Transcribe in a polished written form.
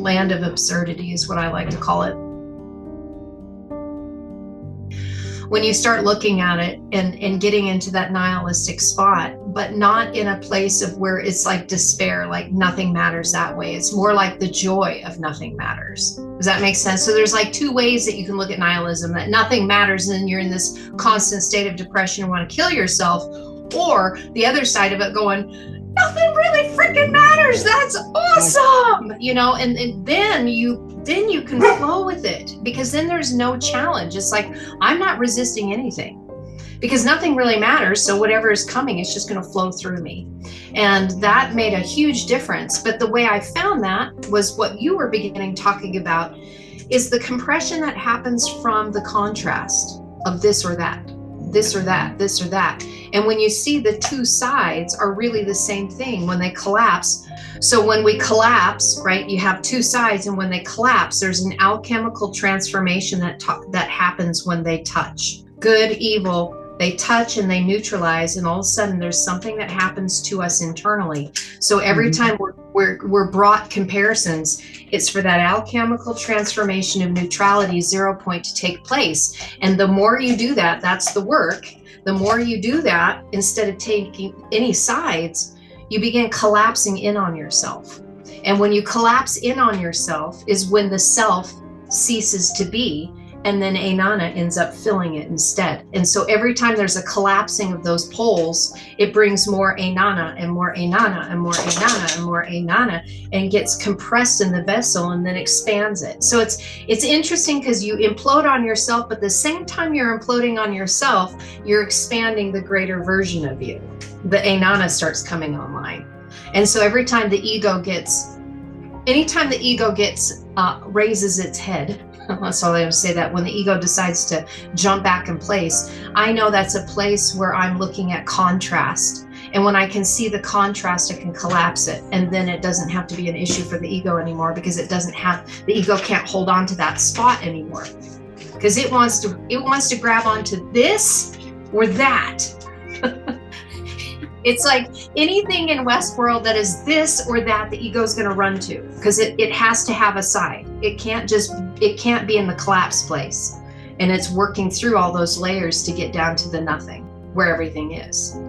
land of absurdity is what I like to call it. When you start looking at it and getting into that nihilistic spot, but not in a place of where it's like despair, like nothing matters that way. It's more like the joy of nothing matters. Does that make sense? So there's like two ways that you can look at nihilism, that nothing matters and then you're in this constant state of depression and want to kill yourself, or the other side of it going, nothing really freaking matters. That's awesome. And then you can flow with it, because then there's no challenge. It's like, I'm not resisting anything because nothing really matters. So whatever is coming, it's just going to flow through me. And that made a huge difference. But the way I found that was what you were beginning talking about, is the compression that happens from the contrast of this or that, this or that, this or that. And when you see the two sides are really the same thing when they collapse. So when we collapse, right, you have two sides, and when they collapse, there's an alchemical transformation that happens when they touch. Good, evil, they touch and they neutralize, and all of a sudden there's something that happens to us internally. So every time we're brought comparisons, it's for that alchemical transformation of neutrality, 0 point, to take place. And the more you do that, that's the work. The more you do that, instead of taking any sides, you begin collapsing in on yourself. And when you collapse in on yourself is when the self ceases to be, and then Anana ends up filling it instead. And so every time there's a collapsing of those poles, it brings more Anana and more Anana and more Anana and more Anana, and gets compressed in the vessel and then expands it. So it's interesting because you implode on yourself, but at the same time you're imploding on yourself, you're expanding the greater version of you. The Anana starts coming online. And so every time the ego gets, raises its head, that's all I would say, that when the ego decides to jump back in place, I know that's a place where I'm looking at contrast. And when I can see the contrast, I can collapse it. And then it doesn't have to be an issue for the ego anymore, because the ego can't hold on to that spot anymore. Because it wants to grab onto this or that. It's like anything in Westworld that is this or that, the ego is going to run to, because it has to have a side. It can't be in the collapse place. And it's working through all those layers to get down to the nothing, where everything is.